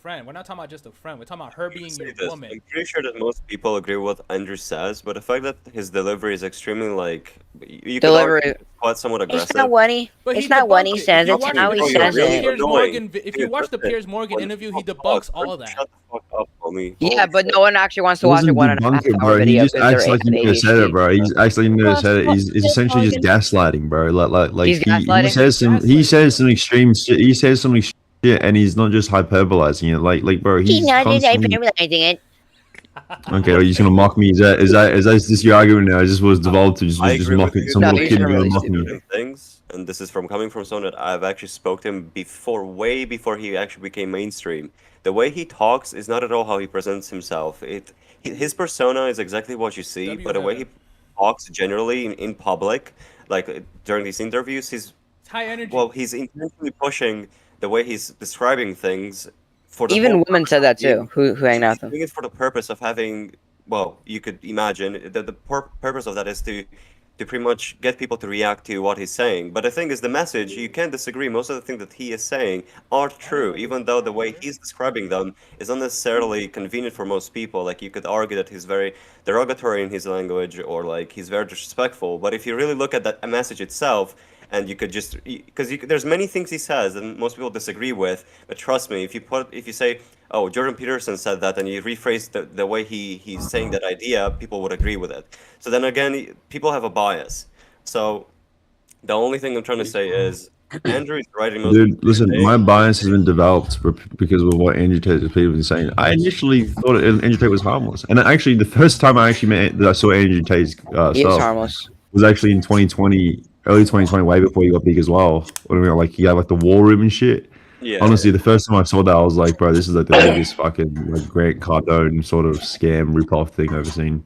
friend. We're not talking about just a friend. We're talking about her being Say your this. woman. I'm pretty sure that most people agree with what Andrew says, but the fact that his delivery is extremely like you could argue Delivery. it's quite somewhat It's aggressive. not when he. But It's he not when debunked he it. says If you it. watch, It's how he if you you're watch says the really it. Piers annoying. Morgan, if you Dude, watch the listen, Piers Morgan when interview, he people debunks talk, all of that. shut the fuck up, homie. Yeah, Holy but shit. no one actually wants He to watch a doesn't 1.5 debunk it, hour bro. He video just because acts they like have he never said it, ADHD. bro. He's acts like he never said it. He's Piers essentially just Morgan. gaslighting, bro. Like He's he gaslighting? says some Gaslighting. extreme shit. He says some shit, and he's not just hyperbolizing it. Like bro, He's he's not just constantly. hyperbolizing it. Okay, are you just gonna mock me? Is this your argument now? Is this was devolved to I just agree with mocking you. some No, little he's kid and really gonna mock me? stupid. Things, and this is from coming from someone that I've actually spoke to him before, way before he actually became mainstream. The way he talks is not at all how he presents himself. His persona is exactly what you see, but the way he talks generally in public, like during these interviews, It's high energy. well, he's intentionally pushing the way he's describing things for the Even whole women said that too. Who hang out he's with him? doing it for the purpose of having, well, you could imagine that the purpose of that is to pretty much get people to react to what he's saying. But the thing is, the message, you can't disagree. Most of the things that he is saying are true, even though the way he's describing them is not necessarily convenient for most people. Like, you could argue that he's very derogatory in his language, or like he's very disrespectful. But if you really look at that a message itself, and you could just, because there's many things he says and most people disagree with, but trust me, if you say, oh, Jordan Peterson said that, and you rephrase the way he's saying that idea, people would agree with it. So then again, people have a bias. So the only thing I'm trying to say is Andrew is right in most of Dude, listen, things. my bias has been developed because of what Andrew Tate has been saying. I initially thought Andrew Tate was harmless, and actually, the first time I saw Andrew Tate's He is stuff harmless. was actually in 2020, early 2020, way before he got big as well. When we were like, he had like the war room and shit. Yeah. Honestly, the first time I saw that, I was like, bro, this is like the biggest fucking like Grant Cardone sort of scam ripoff thing I've ever seen.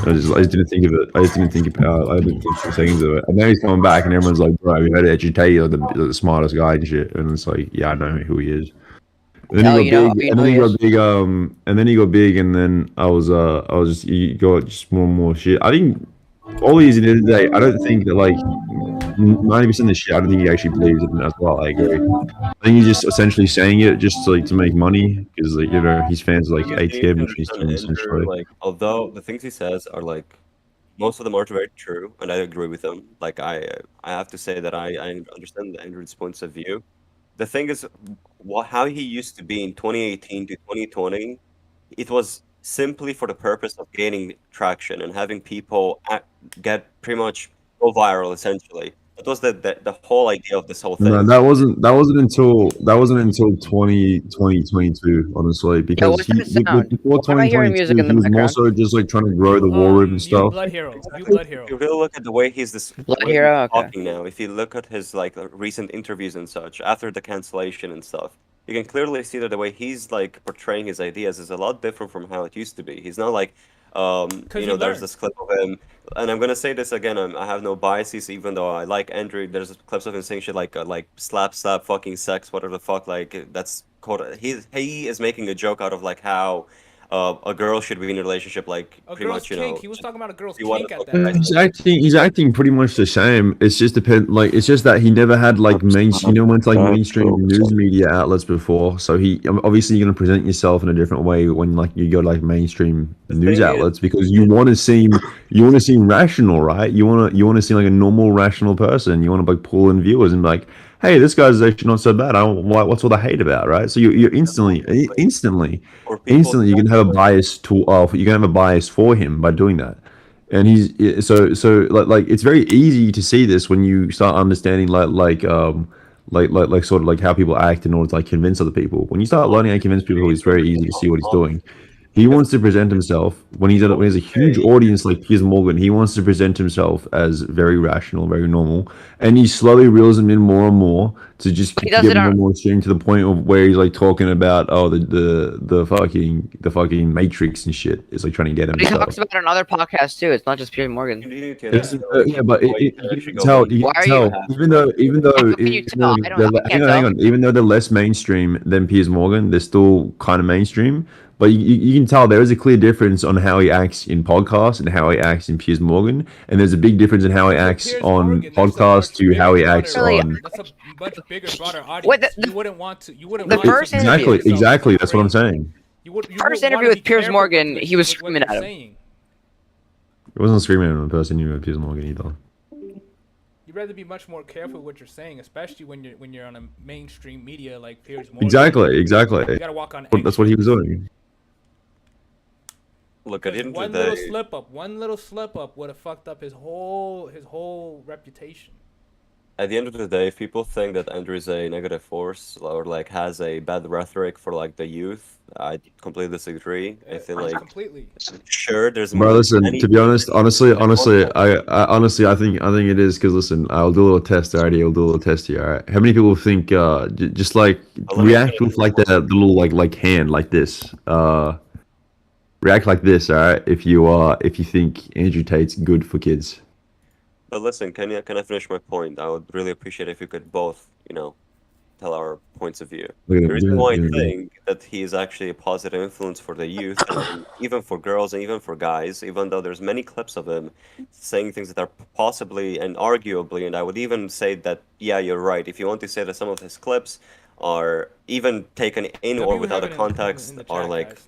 I just didn't think of it. I didn't think 2 seconds of it. And now he's coming back, and everyone's like, bro, have you heard of Andrew Tate, the smartest guy and shit? And it's like, yeah, I know who he is. And then he got big, and then he got big, and then he got big, and then I was just, he got just more and more shit. I think all these at the end of the day, I don't think that like 90% of the shit, I don't think he actually believes in it as well. I agree. I think he's just essentially saying it just to make money, because like, you know, his fans like You hate need to him, which he's understand doing Andrew, essentially. like, although the things he says are like, most of them are very true, and I agree with them. Like, I have to say that I understand Andrew's points of view. The thing is, how he used to be in 2018 to 2020, it was simply for the purpose of gaining traction and having people get pretty much go viral, essentially. That was the whole idea of this whole thing. No, that wasn't until 2022, honestly, because what's that sound? before Why am I hearing 2022, music in he the was more background? so just like trying to grow the war room and You stuff. Blood Hero. You Blood Hero. If you really look at the way he's Blood Hero? Okay. talking now, if you look at his like recent interviews and such after the cancellation and stuff, you can clearly see that the way he's like portraying his ideas is a lot different from how it used to be. He's not like, you know, there's this clip of him, and I'm gonna say this again. I have no biases, even though I like Andrew. There's clips of him saying shit like slap, fucking sex, whatever the fuck. Like that's called. He is making a joke out of like how a girl should be in a relationship, like A pretty girl's much, you kink. know. He was talking about a girl's you want kink to at look that. He's acting pretty much the same. It's just it's just that he never had like went to like mainstream news media outlets before. So he obviously you're gonna present yourself in a different way when like you go to like mainstream news thing outlets, because you want to seem rational, right? You want to seem like a normal, rational person. You want to like pull in viewers and be like, hey, this guy's actually not so bad. What's all the hate about, right? So you're instantly Or people you can have a bias you can have a bias for him by doing that. And he's so like it's very easy to see this when you start understanding like sort of like how people act in order to like convince other people. When you start learning how to convince people, it's very easy to see what he's doing. He wants to present himself when he has a huge audience like Piers Morgan. He wants to present himself as very rational, very normal, and he slowly reels him in more and more to just get more and more extreme, to the point of where he's like talking about the fucking Matrix and shit. It's like trying to get him. But he talks about it on other podcasts too. It's not just Piers Morgan. Yeah, but you can tell. Even though hang on, even though they're less mainstream than Piers Morgan, they're still kind of mainstream. But you can tell there is a clear difference on how he acts in podcasts and how he acts in Piers Morgan, and there's a big difference in how he acts Piers on Morgan, that's a podcasts much to bigger, how he broader- acts Really, on. That's a much bigger, broader audience. What You wouldn't want to. You wouldn't. the want first to interview- Exactly. That's what I'm saying. You would, First interview with Piers Morgan, he was screaming at him. It wasn't screaming at the person you with Piers Morgan either. You'd rather be much more careful with what you're saying, especially when you're on a mainstream media like Piers Morgan. Exactly. You gotta walk on. That's what he was doing. Look, at the end of One the little day, slip up would have fucked up his whole reputation. at the end of the day, if people think that Andrew is a negative force or like has a bad rhetoric for like the youth, I completely disagree. I feel like Completely. sure, there's Bro, listen. many- To be honest, honestly, I think it is because listen, I'll do a little test already. I'll do a little test here. All right? How many people think just like let me react finish. with like the little like hand like this? React like this. All right. If you think Andrew Tate's good for kids. But listen, can I finish my point? I would really appreciate if you could both, tell our points of view. Look at The him, reason look why I at him. think that he is actually a positive influence for the youth, and even for girls and even for guys, even though there's many clips of him saying things that are possibly and arguably, and I would even say that, yeah, you're right. If you want to say that some of his clips are even taken in or without a context are like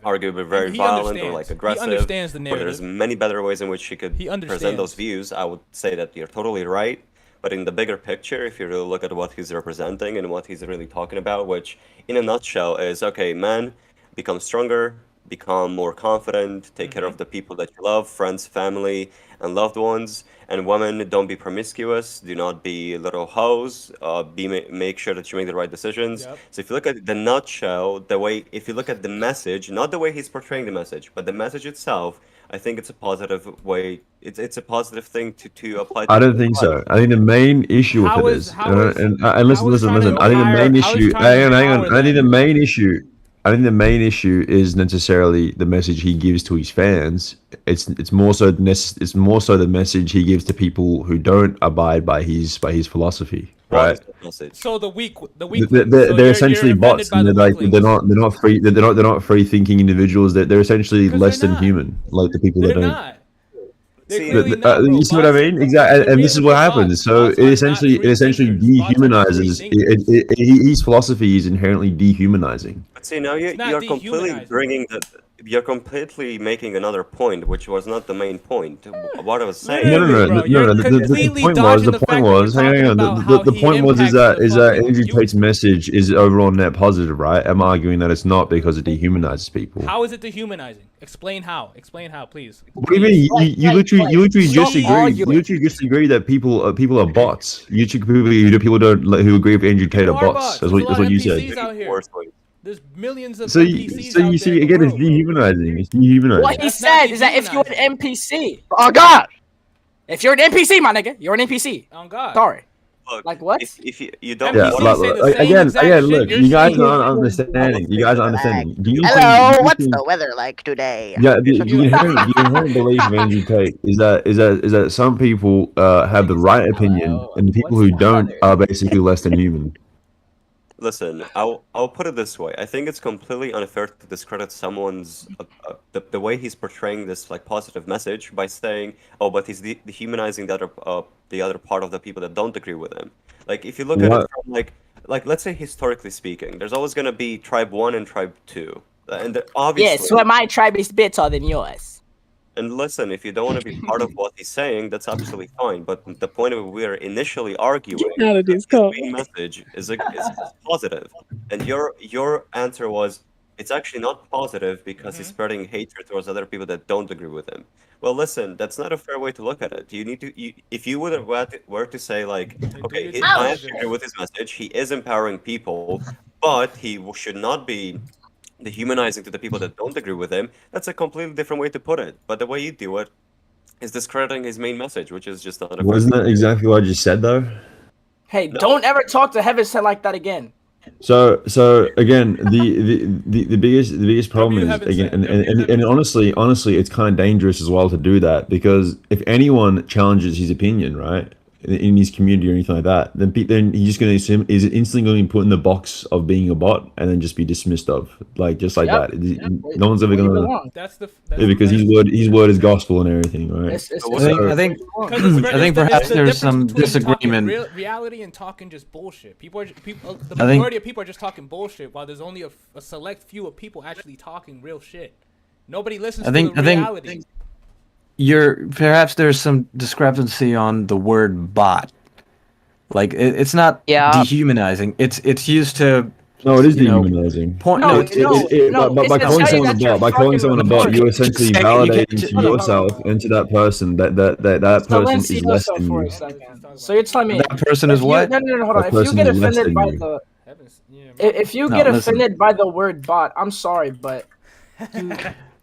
arguably very He violent or understands. like He aggressive, understands the or there's narrative. many better ways in which he could He present those understands. views, I would say that you're totally right. But in the bigger picture, if you really look at what he's representing and what he's really talking about, which in a nutshell is, okay, man, become stronger, become more confident, take care of the people that you love, friends, family, and loved ones. And women, don't be promiscuous, do not be little hoes, make sure that you make the right decisions. Yep. So if you look at the nutshell, if you look at the message, not the way he's portraying the message, but the message itself, I think it's a positive way. It's a positive thing to apply. I don't think so. I think the main issue with How it is- is, how is- and how listen. is trying to I think the empower- main how is issue. trying to Hang on. empower I think the them? main issue. I think the main issue is necessarily the message he gives to his fans. It's more so the message he gives to people who don't abide by his philosophy, What right? is that message? So the weak. They're essentially bots, and they're not free. They're not free thinking individuals. They're essentially 'Cause less they're than not. human, like the people They're that don't. not. They're See, clearly not, bro. You see what I Bots- mean? Exactly, they're and this is really what bots. happens. So Bots it are not essentially free thinkers. Bots are not free dehumanizes. thinkers. His philosophy is inherently dehumanizing. But see, now It's not you're completely dehumanizing. you're completely making another point, which was not the main point. What I was saying. No, no, Literally, no, bro, no, you're no. The completely point dodging was. the fact that you're Hang talking on. about how The he point was impacts that the fucking Andrew youth. Tate's message is overall net positive, right? I'm arguing that it's not because it dehumanizes people. How is it dehumanizing? Explain how. Explain how, please. What do you mean? You literally just Stop agree. You arguing. literally just agree that people are bots. You two people who agree with Andrew Tate are People are bots. bots. That's There's a what lot you of said. NPCs out here. Worstly. There's millions of So NPCs out you see there in again, the it's world, bro. dehumanizing. It's dehumanizing. What he That's not said is that if you're an dehumanizing. NPC, oh god, if you're an NPC, my nigga, you're an NPC. On God. Sorry. Look, Like what? If you don't. Yeah, Yeah, NPCs what- say the like, same again, exact again, shit look, you're you guys saying. aren't understanding. You guys aren't understanding. Do you Hello, think, what's the weather like today? Yeah, the inherent belief of Andrew Tate is that some people have the right opinion, and the people who don't are basically less than human. Listen, I'll put it this way. I think it's completely unfair to discredit someone's the way he's portraying this like positive message by saying, "Oh, but he's dehumanizing the other part of the people that don't agree with him." Like if you look at it What? from like let's say historically speaking, there's always gonna be tribe 1 and tribe 2, and obviously. Yeah, so my tribe is better than yours. And listen, if you don't want to be part of what he's saying, that's absolutely fine. But the point of we're initially arguing out of that this his call. main message is positive, and your answer was it's actually not positive because he's spreading hatred towards other people that don't agree with him. Well, listen, that's not a fair way to look at it. You need to, if you would have were to say like, okay, your I due agree with his message. He is empowering people, but he should not be dehumanizing to the people that don't agree with him. That's a completely different way to put it. But the way you do it is discrediting his main message, which is just not a Wasn't that exactly what I just said though? Hey, don't ever talk to Heaven said like that again. So again, the biggest problem W is haven't again, said- and honestly, it's kind of dangerous as well to do that because if anyone challenges his opinion, right, in his community or anything like that, then he's just going to assume is instantly going to be put in the box of being a bot and then just be dismissed of, like just like Yep. that. No one's ever going to. That's the Yeah, because his word is gospel and everything, right? I think perhaps there's some disagreement. Reality and talking just bullshit. The I think- majority of people are just talking bullshit, while there's only a select few of people actually talking real shit. Nobody listens to the reality. Perhaps there's some discrepancy on the word bot. Like it's not dehumanizing. It's used to. No, it is you know, dehumanizing. Point. No, No, But by calling someone a bot, you're essentially You validating can't- to yourself and to that person that person is less than for you. a second. So you're telling me that person is what? No, hold on. That If you person get is less offended than by you. the Yeah, if you No, get listen. offended by the word bot, I'm sorry, but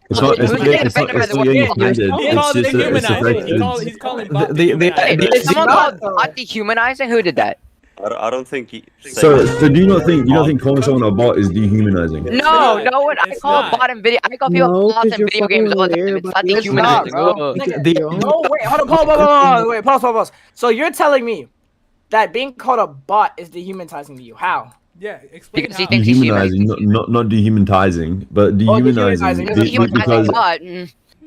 It's not getting offended. He It's calls it just that it's dehumanizing. He's calling bot the- dehumanizing. Did someone not, call though. bot dehumanizing? Who did that? I don't think he. So do you not think calling someone a bot is dehumanizing? No, not. no one. I It's call not. bot and video. I call people No, bots 'cause in you're video games all the fucking time. weird, It's but not it's dehumanizing. not, bro. Ugh. no, wait, hold on, wait, pause. So you're telling me that being called a bot is dehumanizing to you? How? Yeah, explain Because he how. thinks he's human. Dehumanizing, not dehumanizing, but dehumanizing. dehumanizing. Dehumanizing Because bot.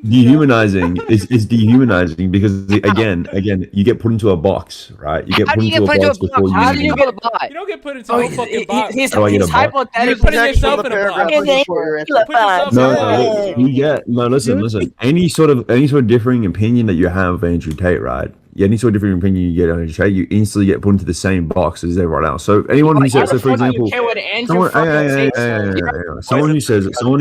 dehumanizing is dehumanizing because again you get put into a box, right? You get How put do you into get put into a box before box? How How do do you you get- get a bot? You don't get put into Oh, no fucking box. he's How do I get a bot? You're hypothetically putting yourself in a box. paragraph Put yourself No, in a box. look, you get no. Listen. Any sort of differing opinion that you have of Andrew Tate, right? Any sort of differing opinion you get on Andrew Tate, you instantly get put into the same box as everyone else. So anyone who says, so for example, someone who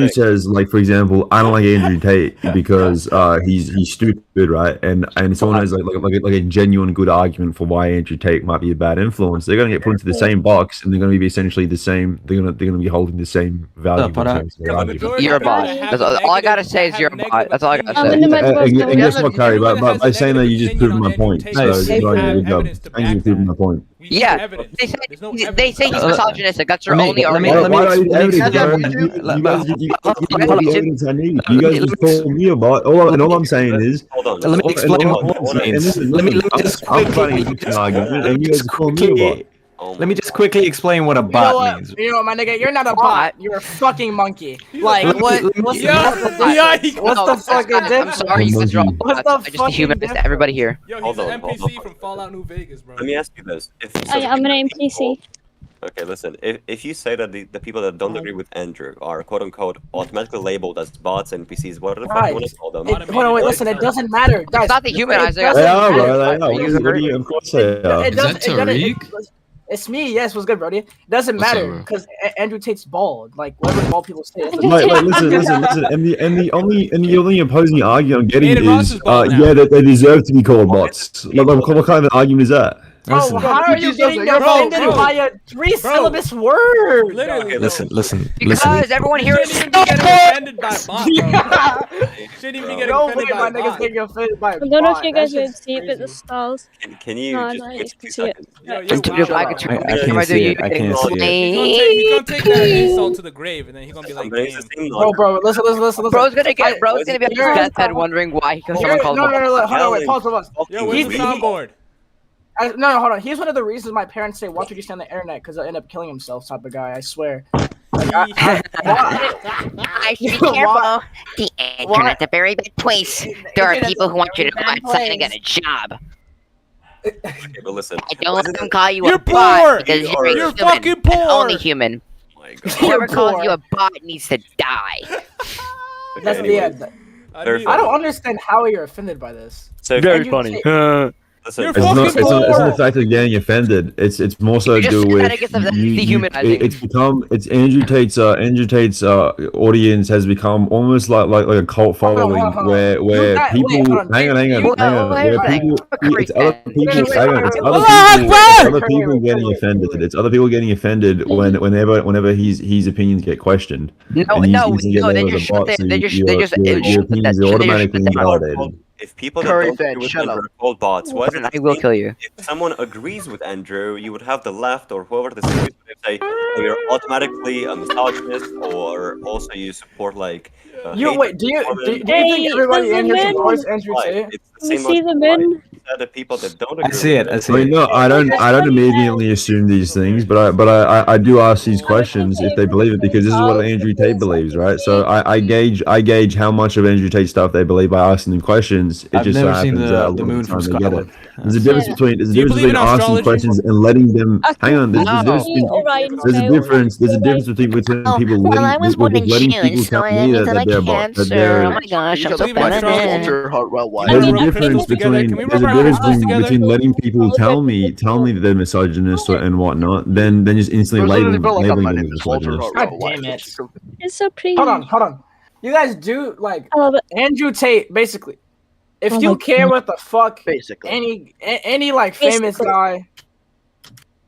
says, like for example, I don't like Andrew Tate because he's stupid, right? And someone has like a genuine good argument for why Andrew Tate might be a bad influence. They're gonna get put into the same box, and they're gonna be essentially the same. They're gonna be holding the same value. but in terms of their argument. You're a bot. That's all I gotta say is you're a bot. That's all I gotta I'm say. in the mental And guess what, Carrie? Everyone But has by a saying that, you negative just proved my opinion on point. Andrew So Tate. Nice. We good have job. evidence to Thank you for back proving that. my point. We Yeah, have evidence. they say There's no they evidence. say he's misogynistic. That's your Let me- only let me- argument. Why don't you let me- evidence, let bro? me- You let- guys hold give on, me the hold on. evidence I need. You guys just told me about. All I'm saying is. Hold on. Let me explain hold what on, bot hold on. means. Let me just I'm quickly. fighting an argument, and you guys call me a bot. Oh my Let me just quickly explain what a You know bot what? means. You know what, my nigga? You're not a Bot. bot. You're a fucking monkey. Like, Let me- what's let me- what's Yeah, the yeah, he- what's the fucking I'm difference? sorry, you guys are all What's bots. the I just fucking dehumanized everybody here. Yo, he's Hold an on, hold NPC on. from Fallout New Vegas, bro. Let me ask you this. I'm an NPC. Okay, listen. If you say that the people that don't agree with Andrew are quote unquote automatically labeled as bots and NPCs, what the fuck do you want to call them? Hold on, wait, listen. It doesn't matter, guys. It's not dehumanizing. It They doesn't are, matter. bro. They are. You What heard? do you? Of course they are. It doesn't. Is that Tariq? It's me. Yes, what's good, Brody? It doesn't What's matter up, because Andrew Tate's bald. Like whatever bald people say. It's Like, listen. And the only opposing argument I'm getting Aiden Ross is, is bald now. yeah, that they deserve to be called bots. Like, what kind of argument is that? Bro, Listen, how are you getting Bro, offended bro. by a three-syllabus word? Literally, listen, listen. Because everyone here is Shouldn't even be getting offended by bot, bro. Shouldn't even be getting No way, offended my by niggas bot. getting offended by a I don't know if bot. you guys That can shit's see it, but the crazy. stars. Can you No, just no, wait you 2 can see it. seconds? Yo, you're Dude, wild, if I bro. could turn- I if can't I see do, it. you I can can't see it. He's gonna take that insult to the grave, and then he's gonna be like, Sometimes damn. it seems Bro, like listen. Bro's gonna get. Bro's gonna be on his You're- deathbed wondering why someone You're- called no, him. hold on, wait, pause. Yo, where's the He- soundboard? No, hold on. He's one of the reasons my parents say, "Watch what you say on the internet," because he'll end up killing himself. Type of guy, I swear. Like, I should be careful. The internet's a very bad place. There are people who want you to go outside and get a job. okay, but listen. I don't let them call you You're a bot poor! because You you're are- a You're human, fucking and poor! only human. Oh my god. Whoever calls poor. you a bot needs to die. That's Anyway, the end. very I don't understand how you're offended by this. So Very funny. listen, You're It's not, fucking it's, not, it's not poor. the fact of getting offended. It's more so You to just do said with that against them, that's dehumanizing. Andrew Tate's audience has become almost like a cult following hold on. where Wait, people hold on. hang on Wait, where wait, people wait. it's other people Wait, hang on, it's wait. other people getting offended. It's other people getting offended whenever his opinions get questioned. No, And no, you get no. Then labeled you as a shut bot, it. so They just, your shut opinions that. are They just automatically shut that down. invalidated. if people that Curry don't fed, agree with shut Andrew up. are called bots, why is it I will kill you. if someone agrees with Andrew, you would have the left or whoever disagrees with him say, oh, you're automatically a misogynist, or also you support like. You hate wait. Do you women. think everybody in here does the supports Andrew Why? Tate? It's the You same see logic. the Why? men? that the people that don't I agree see with it. I I see mean, it. no, I don't immediately assume these things, but I do ask these questions if they believe it because this is what Andrew Tate believes, right? So I gauge how much of Andrew Tate stuff they believe by asking them questions. It I've just so never seen happens that a the lot of moon the from time they get it. Scotland. There's a difference between Do you believe in asking astrology? questions and letting them hang on. There's a difference between there's a difference between Oh, people well, I was born in letting June, people so tell that me means that I like they're bot, that Cancer. they're Oh my gosh, I'm so believe in astrology? feminine. there's a rub difference crystals together? between Can we there's a rub our difference crystals together? between letting people tell me that they're misogynist and whatnot, then just instantly labeling them as misogynist. God damn it. It's so pretty. Hold on. You guys do like I love it. Andrew Tate, basically. If Oh you my care God. what the fuck Basically. any like famous Basically. guy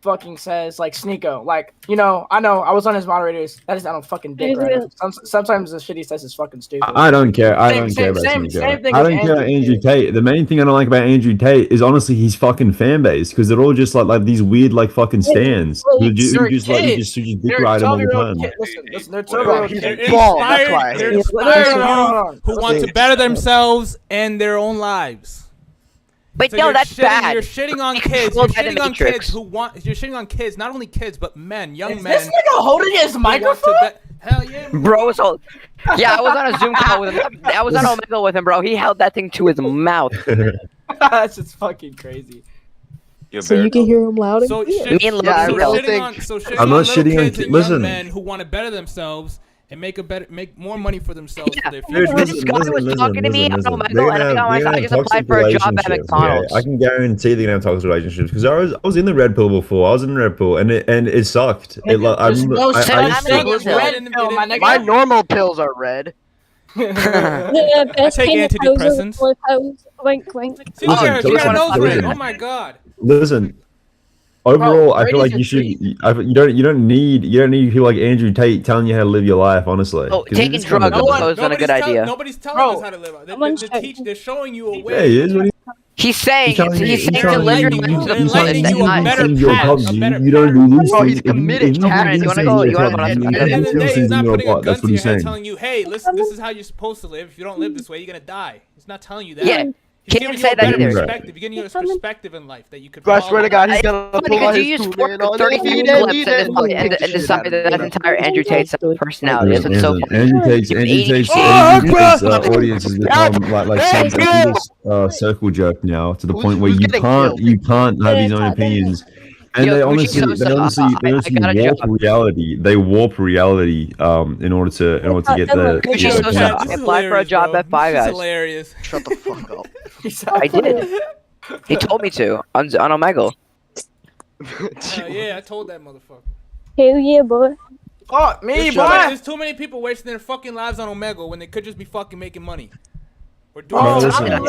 fucking says, like Sneeko, like I know I was on his moderators. That is not a fucking dick right now. Sometimes the shit he says is fucking stupid. I don't care. I don't Same- care about same- Sneeko. same thing I with don't care about Andrew Andrew Tate. The main thing I don't like about Andrew Tate is honestly his fucking fan base because they're all just like these weird like fucking stands who just You're a just like kid. you just dick They're ride him all the 12-year-old time. kid. Listen, they're Bro, 12-year-old he's kids. a ball, that's why. They're Yeah, inspired hold on. youth who want to better themselves and their own lives. But So no, you're that's shitting, bad. You're shitting on Control kids. You're by the shitting on Matrix. kids who want. You're shitting on kids, not only kids but men, young Is men. this nigga holding his who want to microphone? Hell yeah, Bro was all. Yeah, I was on a Zoom call with him. I was on Omegle with him, bro. He held that thing to his mouth. That's just fucking crazy. You're So you can hear him loud and So, clear. shit, Me and Yeah, I so really shitting think- on, so shitting I'm on not little shitting on kids ki- and listen. young men who want to better themselves and make more money for themselves for their future. Dude, This guy was talking to me on Omegle, and I got my I just applied for a job at McDonald's. I can guarantee they're gonna have toxic relationships because I was in the Red Pill before. I was in the Red Pill and it sucked. It like I There's remember no I such used thing to, as red pill, my nigga. My normal pills are red. The best take kind of antidepressants. pose are pose. Wink, wink. See, Listen, Jared, so you got a listen, nose so ring. listen. Oh my god. listen. Overall, I feel Brady's like you a should. You don't need people like Andrew Tate telling you how to live your life. Honestly, Oh, 'Cause taking it's kind of drugs dumb. opposed on a good idea. Nobody's telling Bro. us how to live. Someone's They're showing you a Yeah, way. he is. What He's saying telling you- he's he's saying to telling live your you- life to the he's fullest letting and you a not. better in your path, pubs, a you better don't do this. Bro, he's if committed, you Chad. do You these wanna things go- in you your wanna go pubs, on you a- At the end of the day, do these he's things in not your putting a butt. gun That's to what your he's head saying. telling you, hey, listen, this is how you're supposed to live. If you don't live this way, you're gonna die. He's not telling you that. Yeah, He's can't giving say you a that better either. perspective. He's giving you a perspective in life that you could Bro, I follow. swear to God, he's It's gonna funny pull out because you his used two to work man with on 30 it. minute clips and decide that that's entire Andrew Tate's personality. That's what's so Andrew Tate's audience has become like some circle jerk now to the point where who's you getting can't killed? have his own opinions. And Yo, they Gucci honestly Sosa, I got a warp job. reality. They warp reality in order to get the Gucci Yo, Sosa, Chad, I this is applied for a hilarious, job bro. at Five This is Guys. hilarious. Shut the fuck up. I did. He told me to on Omegle. Yeah, I told that motherfucker. Hell yeah, boy. Fuck me, Shut boy. There's too many people wasting their fucking lives on Omegle when they could just be fucking making money. Or Bro, doing listen. something.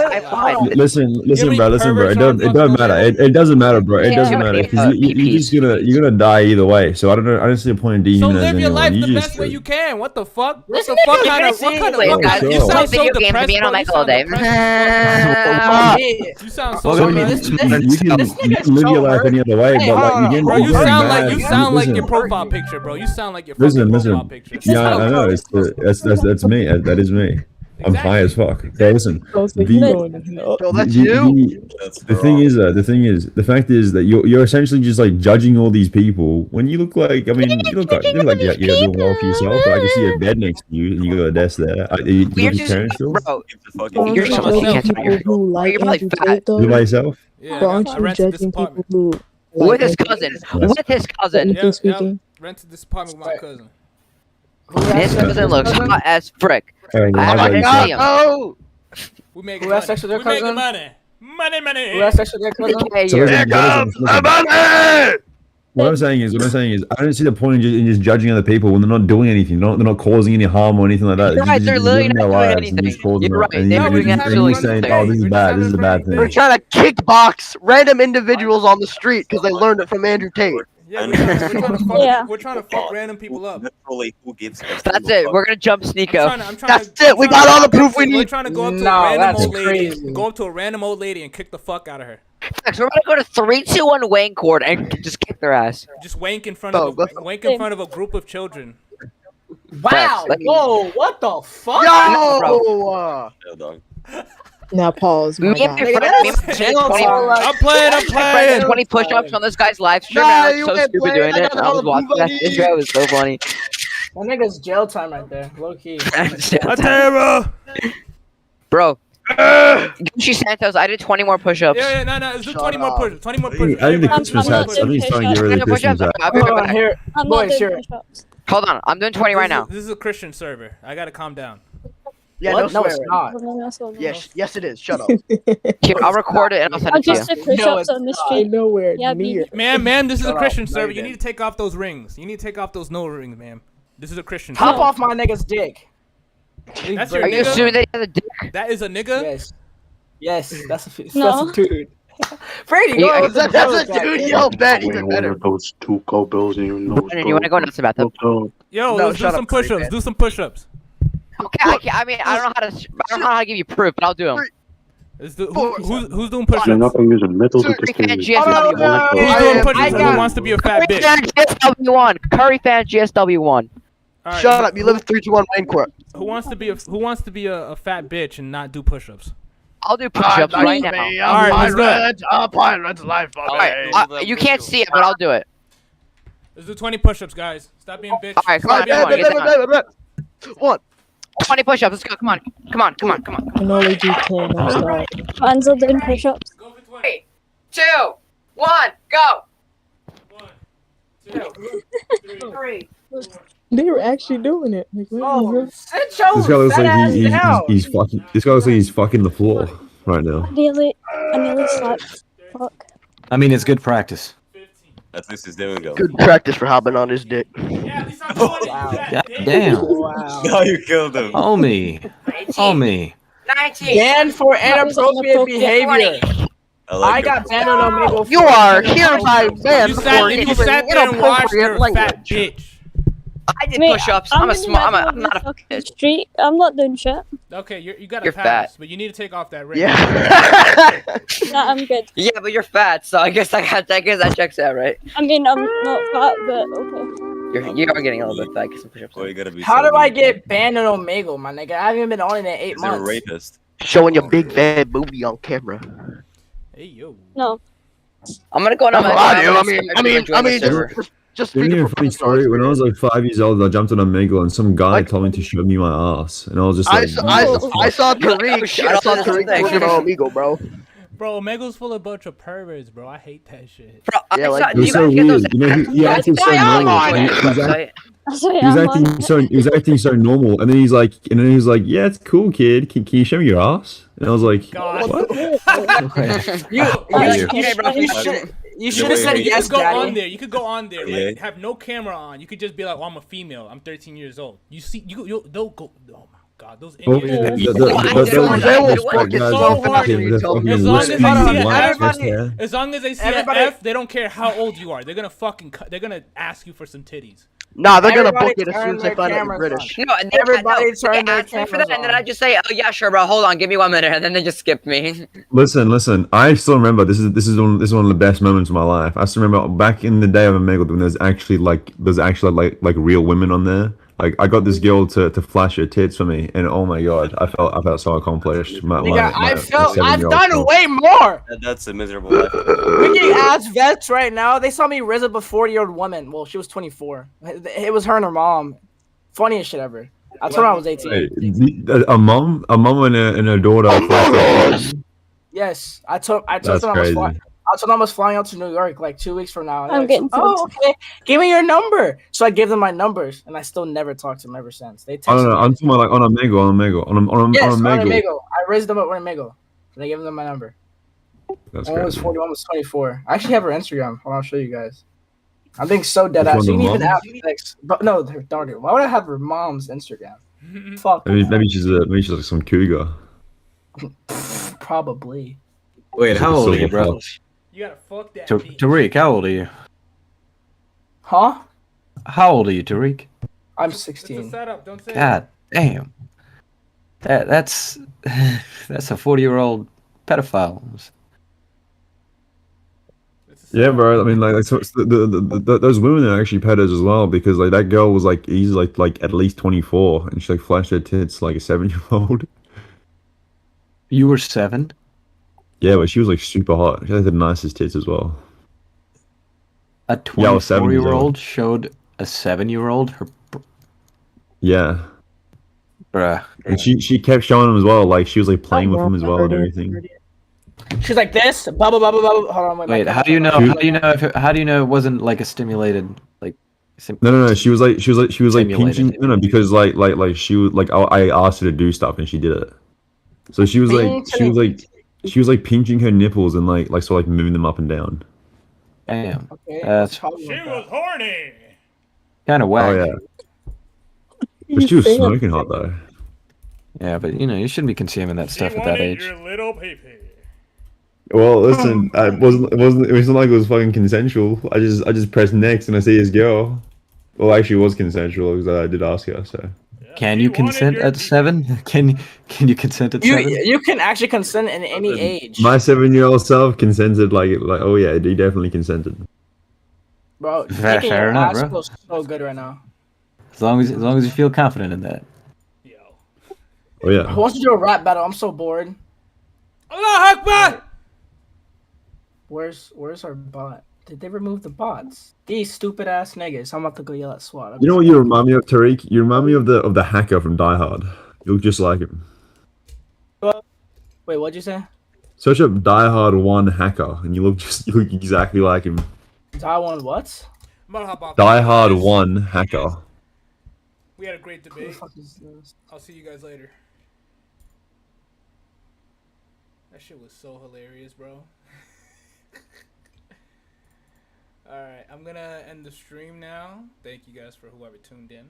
Listen, many bro. perverts It on don't fucking matter. Omegle? It doesn't matter, bro. It Yeah, doesn't too matter many, because you're gonna die either way. So I don't see a point in So dehumanizing live your anyone. life You the just best way you can. What the fuck? What This the nigga fuck is kind of? gonna What kind of? Wait, What guys, kind you you sound video so games and be on depressed, Omegle all day. Oh, yeah. You sound so So you, depressed. you This can nigga's live your so life hurt. any other way, Hey, but like hold on. you Bro, get you very sound mad. like you sound like Listen, your profile picture, bro. You sound like your fucking profile listen. picture. Yeah, I know. That's me. That is me. I'm high as fuck. So listen, Yo, that's you. the fact is that you're essentially just like judging all these people when you look like, I mean, you look like you're doing well for yourself. But I can see a bed next to you and you got a desk there. You You're got your just, parents still? bro. fucking You're so lucky you can't people who like You're probably Andrew fat. Tate, though, You by yourself? Yeah, but aren't I you rented this judging people apartment. who With like his Andrew cousin. Tate? With his cousin. Technically speaking. Rented this apartment with my cousin. His cousin looks hot as frick. Hey, I Oh my didn't God, see him. no! We make Who money. has sex with their We making cousin? money. Money. Who has sex with their cousin? Hey, So you're- what I'm saying is, I don't see the point in just judging other people when they're not doing anything. They're not causing any harm or anything like that. You're right, they're literally living their not doing lives and anything. just causing You're it. right, And they're you're doing just absolutely saying, nothing. "Oh, this is We're bad. just This is a having bad fun. We're thing." trying to kickbox random individuals on the street because they learned it from Andrew Tate. Yeah, we're trying to fuck. Yeah. We're trying to fuck random people up. Literally, who gives a That's single it. fuck? We're gonna jump Sneeko. I'm trying That's to, it, we got all the proof we We're need. trying to go up to No, a random that's old lady. crazy. Go up to a random old lady and kick the fuck out of her. So we're gonna go to 3, 2, 1 Wayne Court and just kick their ass. Just wank in front Oh, of that's- a group of children. Wow. Like- Whoa, what the fuck? Yo! Yeah, dog. Now pause. Me My and my God. friend, me and my Chill, friend, 20 bro. I'm playing. I'm playing. 20 push-ups on this guy's live stream. Nah, and I you was so ain't stupid playing. doing I it. got And I was all the watching that money. video. It was so funny. That nigga's jail time right there, low key. Atera. Bro, Gucci Santos, I did 20 more push-ups. Yeah, no. Let's do 20 more up. push-ups. 20 more I think push-ups. the Everybody Christmas do 20 not hats. I doing think it's starting to get rid of the push-ups. Christmas hats. I'll be Hold right on, back. here. I'm Boys, not doing here. push-ups. Hold on, I'm doing 20 right now. This is a Christian server. I gotta calm down. Yeah, What? no No, it's swearing. not. Yes, it is. Shut up. Here, I'll record it and I'll send I it to you. just did No, push-ups it's on the not. street. Nowhere Yeah, near. Ma'am, this is a Shut up. Christian No, server. you You need to take off those rings. You need to take off those no rings, ma'am. This is a Christian Hop server. off my nigga's dick. That's your Are you nigga? assuming that he has a dick? That is a nigga? Yes, that's a No. dude. Brady, You- go. are- That's a dude. Yo, bet even better. Those two cobbles and you know. Brandon, you want to go nuts about that? Yo, No, let's do shut some up, Curry, push-ups. man. Do some push-ups. Okay, I mean, I don't know how to give you proof, but I'll do them. Let's do, Four. who's doing You're not push-ups? gonna use a metal Curry detector. fan Oh, GSW1. no. Who's I doing am- push-ups? I got- Who wants to be a fat Curry bitch? fan GSW1. Curry fan GSW1. All right, Shut up. You live in 321 Wayne Court. Who wants to be a fat bitch and not do push-ups? I'll do push-ups right now. All right, let's do it. A pirate's life. Alright, you can't see it, but I'll do it. Let's do 20 push-ups, guys. Stop being bitch. Alright, come on, Bet, come on, bet, get bet, down. bet. One. 20 push-ups, let's go, come on. Come on, come on, come on. I can only do 10. I'm sorry. Man's doing push-ups. Go for 20. 3, 2, 1, go! 1, 2, 3. They were actually doing it. Like, what Oh, the sit This guy your looks fat like ass down. he's fucking. This guy looks like he's fucking the floor right now. I nearly slapped. Fuck. I mean, it's good practice. 15. At least he's doing it. Good practice for hopping on his dick. Yeah, at least I'm 20. Wow. God God damn. Wow. Now you killed him. Homie. Homie. 19. Banned for That was inappropriate inappropriate. behavior. like I got it. banned on Omegle. You are hereby banned You for sat using there and watched her inappropriate fat language. bitch. I did Mate, push-ups. I'm I'm a in the small. middle I'm of not the a fucking bitch. street. I'm not doing shit. Okay, you got a You're pass, fat. but you need to take off that ring. Yeah. Nah, I'm good. Yeah, but you're fat, so I guess that checks out, right? I mean, I'm not fat, but okay. You are getting a little bit fat. Get some push-ups. Boy, you gotta be How so do I mean. get banned on Omegle, my nigga? I haven't even been on it in 8 Is there a months. rapist? Showing your big fat booby on camera. Hey yo. No. I'm gonna go on That's my. what I do. Just Give speaking me a for funny story. When I was like 5 years old, I jumped on Omegle and some guy told me to show me my ass, and I was just I like, saw, what the I fuck? saw Yo, Tariq. shit, I saw I saw Tariq that. pushing on Omegle, bro. Bro, Omegle's full of a bunch of perverts, bro. I hate that shit. Bro, Yeah, like- It was so weird. You know, he acted so normal. He was acting he was acting so normal, and then he was like, yeah, it's cool, kid. Can you show me your ass? And I was like, God. what? You should have said You yes, could go on Daddy. there. You could go on there. Yeah. Like, have no camera on. You could just be like, "Oh, I'm a female. I'm 13 years old." You see, they'll go. Oh my God, those Oh, Indians. They will fucking so hard. As long as they see an everybody- F, as long as they see an Everybody- F, they don't care how old you are. They're gonna fucking. They're gonna ask you for some titties. Nah, they're gonna Everybody book it as soon turn as they their find out you're cameras British. No, and Everybody they turn their ask me for cameras that, and then on. I just say, "Oh yeah, sure, bro. Hold on, give me 1 minute," and then they just skip me. Listen. I still remember this is one of the best moments of my life. I still remember back in the day of Omegle when there's actually like real women on there. Like I got this girl to flash her tits for me, and oh my God, I felt so accomplished. Nigga, I've 7-year-old done self. way more. That's a miserable life. We get ass vets right now. They saw me raise up a 40-year-old woman. Well, she was 24. It was her and her mom. Funniest shit ever. I told her I was 18. Wait, a mom and her daughter. flashed her. Yes, I told That's them crazy. I told them I was flying out to New York like 2 weeks from now. And I'm they're getting oh, okay. Give me your number. So I gave them my numbers, and I still never talked to them ever since. They I texted don't know. me. I'm talking about like on Omegle. Yes, on Omegle. Omegle. I raised them up on Omegle, and I gave them my number. That's One was crazy. 40, one was 24. I actually have her Instagram. Hold on, I'll show you guys. I'm being so dead ass. Which You one, can the even mom? have text, but no, her daughter. Why would I have her mom's Instagram? Fuck. Maybe she's like some cougar. Probably. Wait, how old are you, bro? You gotta fuck that. bitch. Tariq, how old are you? Huh? How old are you, Tariq? I'm It's a 16. setup. Don't say. God damn. That's a 40-year-old pedophile. It's a Yeah, setup. bro. I mean, like so those women are actually pedos as well because like that girl was like he's like at least 24 and she like flashed her tits like a 7-year-old. You were 7. Yeah, but she was like super hot. She had the nicest tits as well. A Yeah, I was 7 years 24-year-old old. showed a 7-year-old her. Yeah. Bruh. And she kept showing him as well. Like she was like playing with him as well and everything. She's like this. Blah blah blah blah blah. Hold on, Wait, how do you know? How do you know if how do you know it wasn't like a stimulated like? No. She was like Simulated. pinching. No, because like she was like I asked her to do stuff and she did it. So she was like pinching her nipples and like sort of like moving them up and down. Damn. Okay. That's She was horny. kind of whack. Oh yeah. But she was smoking hot though. Yeah, but you know you shouldn't be consuming that stuff at that age. Your little pee-pee. Well, listen, it wasn't like it was fucking consensual. I just pressed next and I see his girl. Well, actually, it was consensual because I did ask her. So. Can you consent at 7? Can you consent at 7? You can actually consent in any age. My 7-year-old self consented like oh yeah, he definitely consented. Bro, Fair taking your enough, ass bro. feels so good right now. As long as you feel confident in that. Oh yeah. Who wants to do a rap battle? I'm so bored. Allah Akbar! Where's our bot? Did they remove the bots? These stupid ass niggas. I'm about to go yell at SWAT. You know what you remind me of, Tariq? You remind me of the hacker from Die Hard. You look just like him. Wait, what'd you say? Search up Die Hard 1 hacker, and you look exactly like him. Die one what? Die Hard 1 hacker. We had a great Who the debate. fuck is this? I'll see you guys later. That shit was so hilarious, bro. Alright, I'm gonna end the stream now. Thank you guys for whoever tuned in.